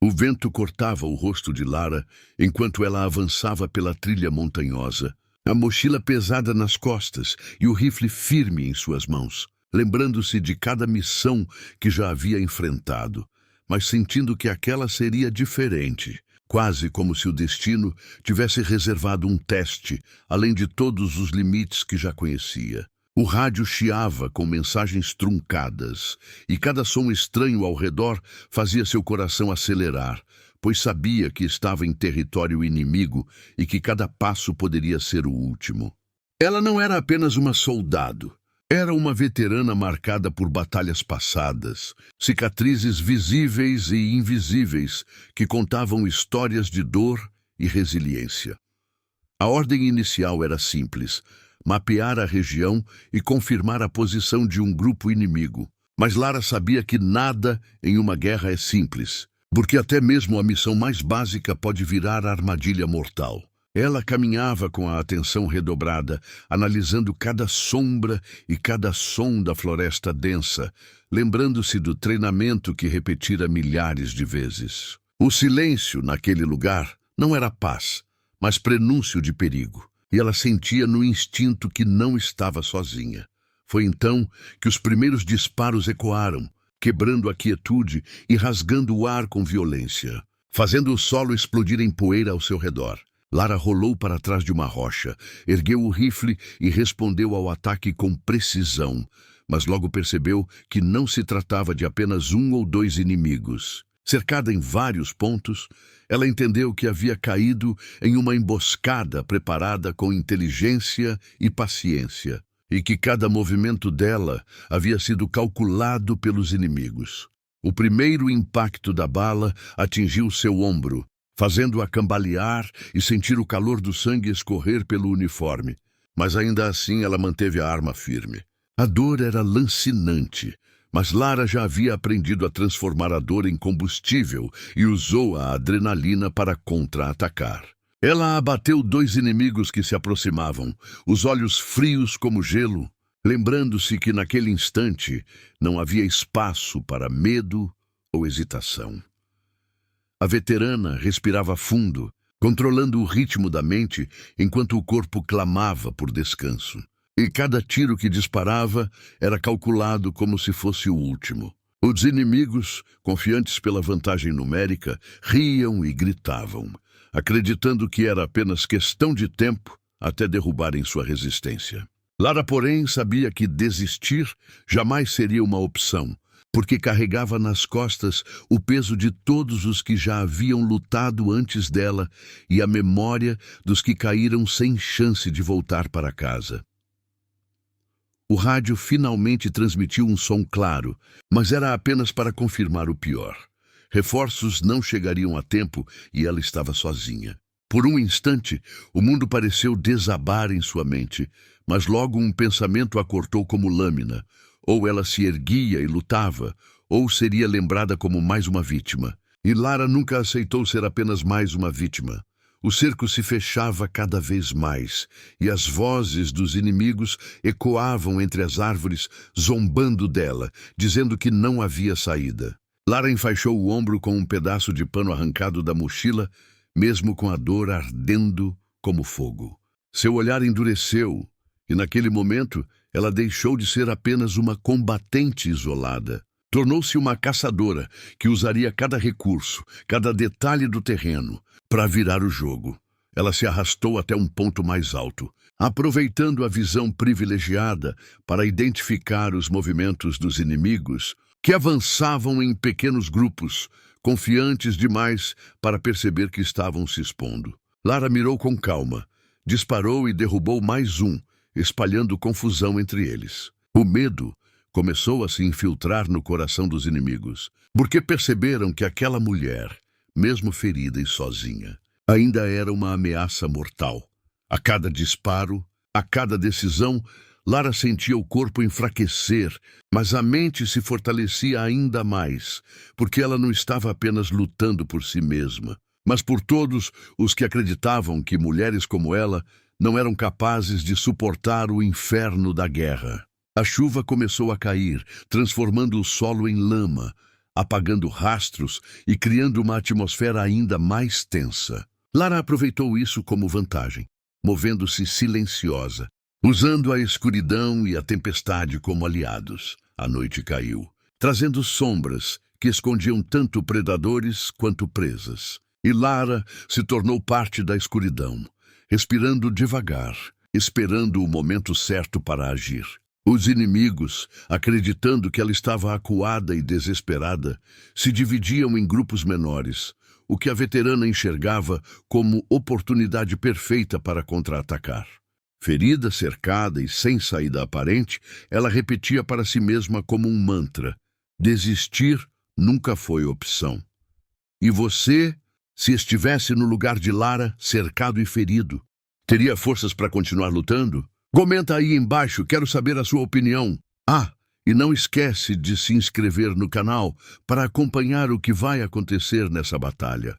O vento cortava o rosto de Lara enquanto ela avançava pela trilha montanhosa, a mochila pesada nas costas e o rifle firme em suas mãos, lembrando-se de cada missão que já havia enfrentado, mas sentindo que aquela seria diferente, quase como se o destino tivesse reservado um teste, além de todos os limites que já conhecia. O rádio chiava com mensagens truncadas, e cada som estranho ao redor fazia seu coração acelerar, pois sabia que estava em território inimigo e que cada passo poderia ser o último. Ela não era apenas uma soldado. Era uma veterana marcada por batalhas passadas, cicatrizes visíveis e invisíveis que contavam histórias de dor e resiliência. A ordem inicial era simples: mapear a região e confirmar a posição de um grupo inimigo. Mas Lara sabia que nada em uma guerra é simples, porque até mesmo a missão mais básica pode virar armadilha mortal. Ela caminhava com a atenção redobrada, analisando cada sombra e cada som da floresta densa, lembrando-se do treinamento que repetira milhares de vezes. O silêncio naquele lugar não era paz, mas prenúncio de perigo, e ela sentia no instinto que não estava sozinha. Foi então que os primeiros disparos ecoaram, quebrando a quietude e rasgando o ar com violência, fazendo o solo explodir em poeira ao seu redor. Lara rolou para trás de uma rocha, ergueu o rifle e respondeu ao ataque com precisão, mas logo percebeu que não se tratava de apenas um ou dois inimigos. Cercada em vários pontos, ela entendeu que havia caído em uma emboscada preparada com inteligência e paciência, e que cada movimento dela havia sido calculado pelos inimigos. O primeiro impacto da bala atingiu seu ombro, fazendo-a cambalear e sentir o calor do sangue escorrer pelo uniforme. Mas ainda assim ela manteve a arma firme. A dor era lancinante, mas Lara já havia aprendido a transformar a dor em combustível e usou a adrenalina para contra-atacar. Ela abateu dois inimigos que se aproximavam, os olhos frios como gelo, lembrando-se que naquele instante não havia espaço para medo ou hesitação. A veterana respirava fundo, controlando o ritmo da mente enquanto o corpo clamava por descanso. E cada tiro que disparava era calculado como se fosse o último. Os inimigos, confiantes pela vantagem numérica, riam e gritavam, acreditando que era apenas questão de tempo até derrubarem sua resistência. Lara, porém, sabia que desistir jamais seria uma opção, porque carregava nas costas o peso de todos os que já haviam lutado antes dela e a memória dos que caíram sem chance de voltar para casa. O rádio finalmente transmitiu um som claro, mas era apenas para confirmar o pior. Reforços não chegariam a tempo e ela estava sozinha. Por um instante, o mundo pareceu desabar em sua mente, mas logo um pensamento a cortou como lâmina. Ou ela se erguia e lutava, ou seria lembrada como mais uma vítima. E Lara nunca aceitou ser apenas mais uma vítima. O cerco se fechava cada vez mais, e as vozes dos inimigos ecoavam entre as árvores, zombando dela, dizendo que não havia saída. Lara enfaixou o ombro com um pedaço de pano arrancado da mochila, mesmo com a dor ardendo como fogo. Seu olhar endureceu, e naquele momento ela deixou de ser apenas uma combatente isolada. Tornou-se uma caçadora que usaria cada recurso, cada detalhe do terreno, para virar o jogo. Ela se arrastou até um ponto mais alto, aproveitando a visão privilegiada para identificar os movimentos dos inimigos, que avançavam em pequenos grupos, confiantes demais para perceber que estavam se expondo. Lara mirou com calma, disparou e derrubou mais um, espalhando confusão entre eles. O medo começou a se infiltrar no coração dos inimigos, porque perceberam que aquela mulher, mesmo ferida e sozinha, ainda era uma ameaça mortal. A cada disparo, a cada decisão, Lara sentia o corpo enfraquecer, mas a mente se fortalecia ainda mais, porque ela não estava apenas lutando por si mesma, mas por todos os que acreditavam que mulheres como ela não eram capazes de suportar o inferno da guerra. A chuva começou a cair, transformando o solo em lama, apagando rastros e criando uma atmosfera ainda mais tensa. Lara aproveitou isso como vantagem, movendo-se silenciosa, usando a escuridão e a tempestade como aliados. A noite caiu, trazendo sombras que escondiam tanto predadores quanto presas. E Lara se tornou parte da escuridão, respirando devagar, esperando o momento certo para agir. Os inimigos, acreditando que ela estava acuada e desesperada, se dividiam em grupos menores, o que a veterana enxergava como oportunidade perfeita para contra-atacar. Ferida, cercada e sem saída aparente, ela repetia para si mesma como um mantra: desistir nunca foi opção. E você, se estivesse no lugar de Lara, cercado e ferido, teria forças para continuar lutando? Comenta aí embaixo, quero saber a sua opinião. E não esquece de se inscrever no canal para acompanhar o que vai acontecer nessa batalha.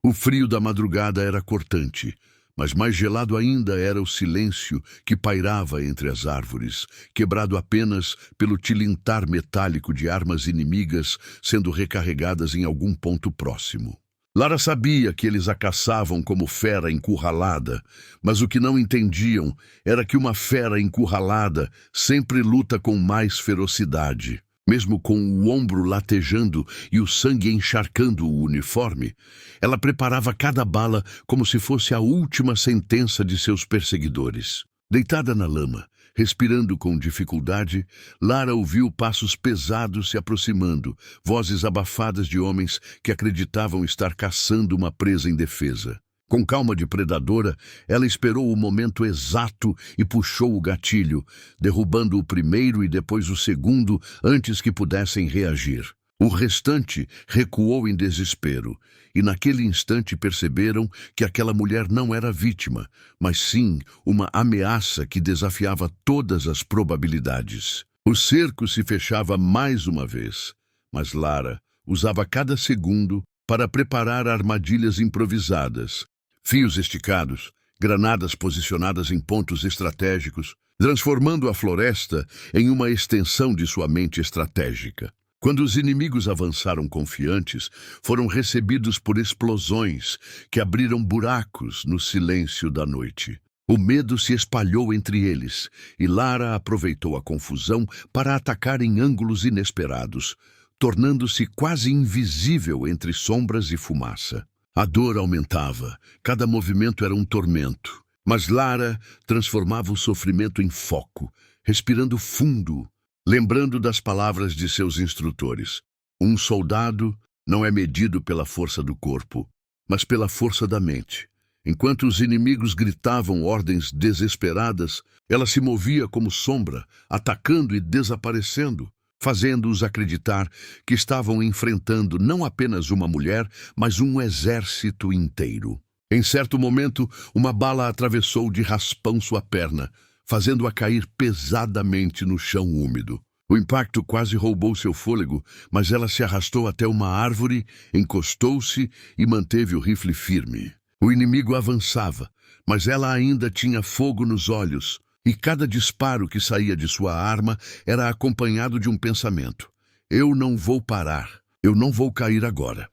O frio da madrugada era cortante, mas mais gelado ainda era o silêncio que pairava entre as árvores, quebrado apenas pelo tilintar metálico de armas inimigas sendo recarregadas em algum ponto próximo. Lara sabia que eles a caçavam como fera encurralada, mas o que não entendiam era que uma fera encurralada sempre luta com mais ferocidade. Mesmo com o ombro latejando e o sangue encharcando o uniforme, ela preparava cada bala como se fosse a última sentença de seus perseguidores. Deitada na lama, respirando com dificuldade, Lara ouviu passos pesados se aproximando, vozes abafadas de homens que acreditavam estar caçando uma presa indefesa. Com calma de predadora, ela esperou o momento exato e puxou o gatilho, derrubando o primeiro e depois o segundo antes que pudessem reagir. O restante recuou em desespero, e naquele instante perceberam que aquela mulher não era vítima, mas sim uma ameaça que desafiava todas as probabilidades. O cerco se fechava mais uma vez, mas Lara usava cada segundo para preparar armadilhas improvisadas. Fios esticados, granadas posicionadas em pontos estratégicos, transformando a floresta em uma extensão de sua mente estratégica. Quando os inimigos avançaram confiantes, foram recebidos por explosões que abriram buracos no silêncio da noite. O medo se espalhou entre eles, e Lara aproveitou a confusão para atacar em ângulos inesperados, tornando-se quase invisível entre sombras e fumaça. A dor aumentava, cada movimento era um tormento, mas Lara transformava o sofrimento em foco, respirando fundo, lembrando das palavras de seus instrutores. Um soldado não é medido pela força do corpo, mas pela força da mente. Enquanto os inimigos gritavam ordens desesperadas, ela se movia como sombra, atacando e desaparecendo, fazendo-os acreditar que estavam enfrentando não apenas uma mulher, mas um exército inteiro. Em certo momento, uma bala atravessou de raspão sua perna, fazendo-a cair pesadamente no chão úmido. O impacto quase roubou seu fôlego, mas ela se arrastou até uma árvore, encostou-se e manteve o rifle firme. O inimigo avançava, mas ela ainda tinha fogo nos olhos, e cada disparo que saía de sua arma era acompanhado de um pensamento: eu não vou parar, eu não vou cair agora.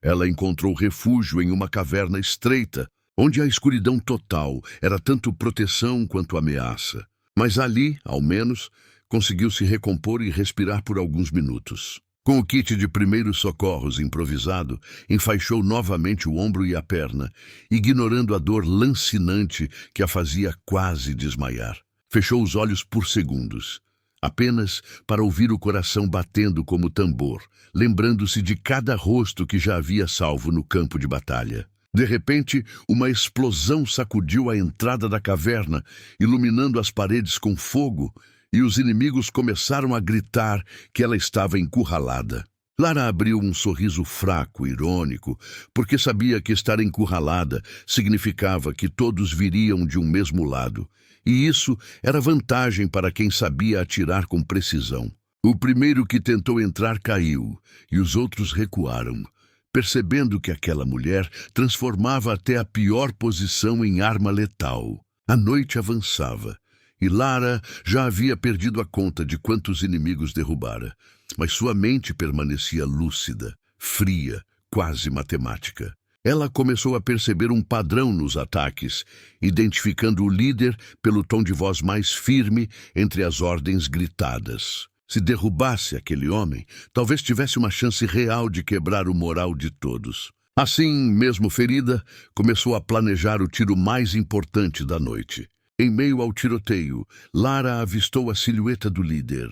Ela encontrou refúgio em uma caverna estreita, onde a escuridão total era tanto proteção quanto ameaça. Mas ali, ao menos, conseguiu se recompor e respirar por alguns minutos. Com o kit de primeiros socorros improvisado, enfaixou novamente o ombro e a perna, ignorando a dor lancinante que a fazia quase desmaiar. Fechou os olhos por segundos, apenas para ouvir o coração batendo como tambor, lembrando-se de cada rosto que já havia salvo no campo de batalha. De repente, uma explosão sacudiu a entrada da caverna, iluminando as paredes com fogo, e os inimigos começaram a gritar que ela estava encurralada. Lara abriu um sorriso fraco, irônico, porque sabia que estar encurralada significava que todos viriam de um mesmo lado, e isso era vantagem para quem sabia atirar com precisão. O primeiro que tentou entrar caiu, e os outros recuaram, percebendo que aquela mulher transformava até a pior posição em arma letal. A noite avançava, e Lara já havia perdido a conta de quantos inimigos derrubara. mas sua mente permanecia lúcida, fria, quase matemática. Ela começou a perceber um padrão nos ataques, identificando o líder pelo tom de voz mais firme entre as ordens gritadas. Se derrubasse aquele homem, talvez tivesse uma chance real de quebrar o moral de todos. Assim, mesmo ferida, começou a planejar o tiro mais importante da noite. Em meio ao tiroteio, Lara avistou a silhueta do líder,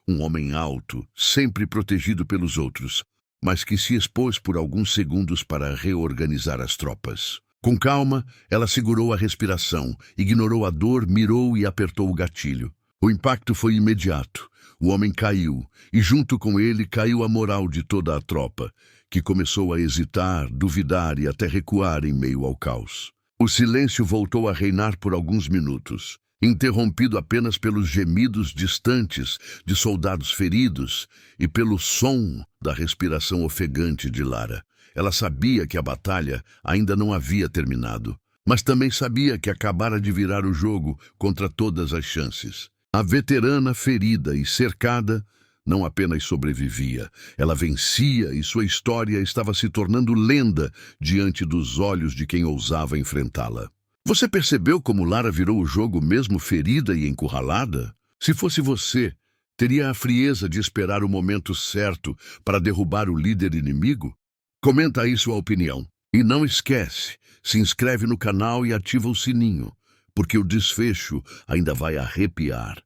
um homem alto, sempre protegido pelos outros, mas que se expôs por alguns segundos para reorganizar as tropas. Com calma, ela segurou a respiração, ignorou a dor, mirou e apertou o gatilho. O impacto foi imediato. O homem caiu, e junto com ele caiu a moral de toda a tropa, que começou a hesitar, duvidar e até recuar em meio ao caos. O silêncio voltou a reinar por alguns minutos, interrompido apenas pelos gemidos distantes de soldados feridos e pelo som da respiração ofegante de Lara. Ela sabia que a batalha ainda não havia terminado, mas também sabia que acabara de virar o jogo contra todas as chances. A veterana, ferida e cercada, não apenas sobrevivia, ela vencia e sua história estava se tornando lenda diante dos olhos de quem ousava enfrentá-la. Você percebeu como Lara virou o jogo mesmo ferida e encurralada? Se fosse você, teria a frieza de esperar o momento certo para derrubar o líder inimigo? Comenta aí sua opinião. E não esquece, se inscreve no canal e ativa o sininho, porque o desfecho ainda vai arrepiar.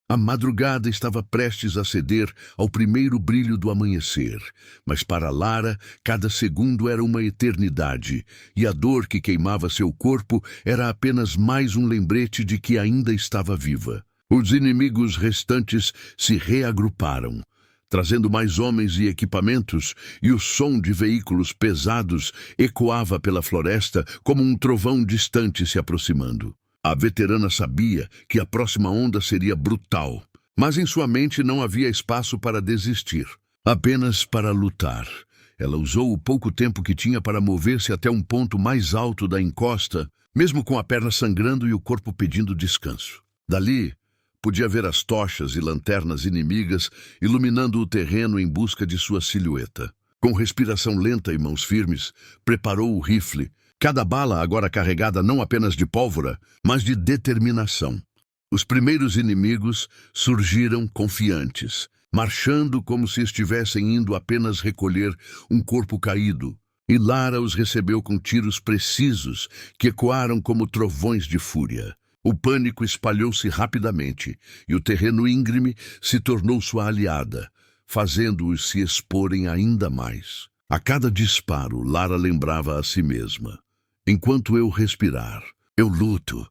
A madrugada estava prestes a ceder ao primeiro brilho do amanhecer, mas para Lara, cada segundo era uma eternidade, e a dor que queimava seu corpo era apenas mais um lembrete de que ainda estava viva. Os inimigos restantes se reagruparam, trazendo mais homens e equipamentos, e o som de veículos pesados ecoava pela floresta como um trovão distante se aproximando. A veterana sabia que a próxima onda seria brutal, mas em sua mente não havia espaço para desistir, apenas para lutar. Ela usou o pouco tempo que tinha para mover-se até um ponto mais alto da encosta, mesmo com a perna sangrando e o corpo pedindo descanso. Dali, podia ver as tochas e lanternas inimigas iluminando o terreno em busca de sua silhueta. Com respiração lenta e mãos firmes, preparou o rifle, cada bala agora carregada não apenas de pólvora, mas de determinação. Os primeiros inimigos surgiram confiantes, marchando como se estivessem indo apenas recolher um corpo caído, e Lara os recebeu com tiros precisos que ecoaram como trovões de fúria. O pânico espalhou-se rapidamente, e o terreno íngreme se tornou sua aliada, fazendo-os se exporem ainda mais. A cada disparo, Lara lembrava a si mesma: enquanto eu respirar, eu luto.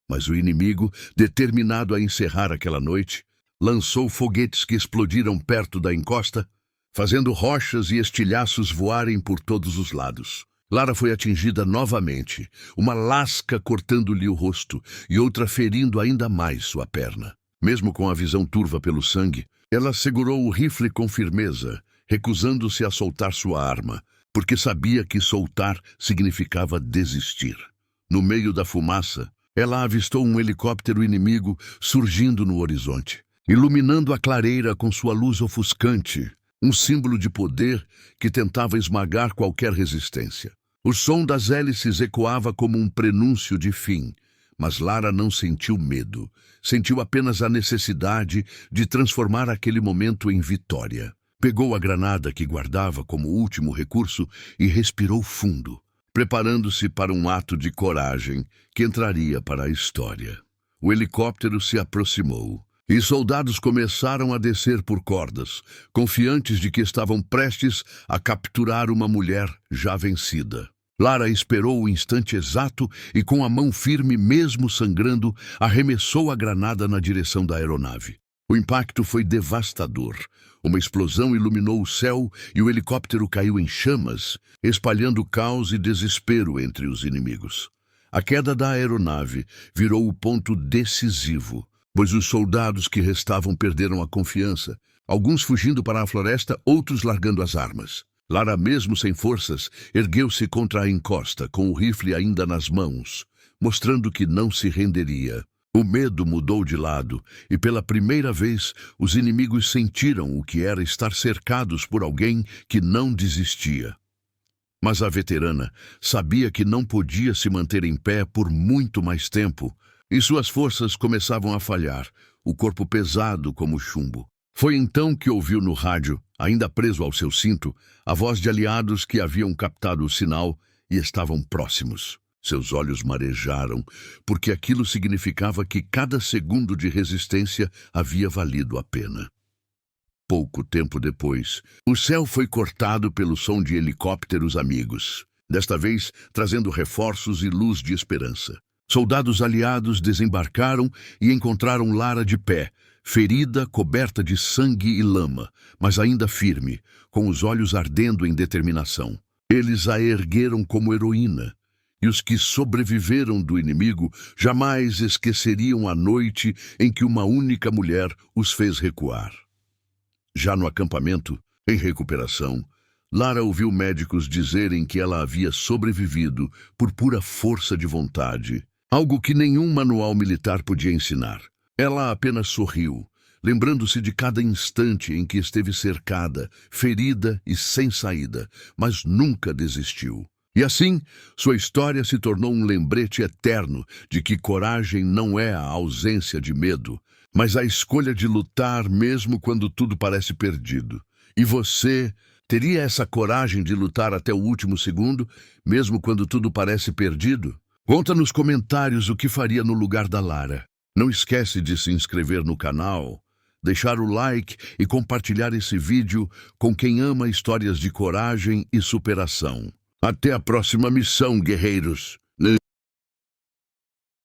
Mas o inimigo, determinado a encerrar aquela noite, lançou foguetes que explodiram perto da encosta, fazendo rochas e estilhaços voarem por todos os lados. Lara foi atingida novamente, uma lasca cortando-lhe o rosto e outra ferindo ainda mais sua perna. Mesmo com a visão turva pelo sangue, ela segurou o rifle com firmeza, recusando-se a soltar sua arma, porque sabia que soltar significava desistir. No meio da fumaça, ela avistou um helicóptero inimigo surgindo no horizonte, iluminando a clareira com sua luz ofuscante, um símbolo de poder que tentava esmagar qualquer resistência. O som das hélices ecoava como um prenúncio de fim, mas Lara não sentiu medo, sentiu apenas a necessidade de transformar aquele momento em vitória. Pegou a granada que guardava como último recurso e respirou fundo, preparando-se para um ato de coragem que entraria para a história. O helicóptero se aproximou, e soldados começaram a descer por cordas, confiantes de que estavam prestes a capturar uma mulher já vencida. Lara esperou o instante exato e, com a mão firme, mesmo sangrando, arremessou a granada na direção da aeronave. O impacto foi devastador. Uma explosão iluminou o céu e o helicóptero caiu em chamas, espalhando caos e desespero entre os inimigos. A queda da aeronave virou o ponto decisivo, pois os soldados que restavam perderam a confiança, alguns fugindo para a floresta, outros largando as armas. Lara, mesmo sem forças, ergueu-se contra a encosta, com o rifle ainda nas mãos, mostrando que não se renderia. O medo mudou de lado, e pela primeira vez os inimigos sentiram o que era estar cercados por alguém que não desistia. Mas a veterana sabia que não podia se manter em pé por muito mais tempo, e suas forças começavam a falhar, o corpo pesado como chumbo. Foi então que ouviu no rádio, ainda preso ao seu cinto, a voz de aliados que haviam captado o sinal e estavam próximos. Seus olhos marejaram, porque aquilo significava que cada segundo de resistência havia valido a pena. Pouco tempo depois, o céu foi cortado pelo som de helicópteros amigos, desta vez trazendo reforços e luz de esperança. Soldados aliados desembarcaram e encontraram Lara de pé, ferida, coberta de sangue e lama, mas ainda firme, com os olhos ardendo em determinação. Eles a ergueram como heroína, e os que sobreviveram do inimigo jamais esqueceriam a noite em que uma única mulher os fez recuar. Já no acampamento, em recuperação, Lara ouviu médicos dizerem que ela havia sobrevivido por pura força de vontade, algo que nenhum manual militar podia ensinar. Ela apenas sorriu, lembrando-se de cada instante em que esteve cercada, ferida e sem saída, mas nunca desistiu. E assim, sua história se tornou um lembrete eterno de que coragem não é a ausência de medo, mas a escolha de lutar mesmo quando tudo parece perdido. E você teria essa coragem de lutar até o último segundo, mesmo quando tudo parece perdido? Conta nos comentários o que faria no lugar da Lara. Não esquece de se inscrever no canal, deixar o like e compartilhar esse vídeo com quem ama histórias de coragem e superação. Até a próxima missão, guerreiros!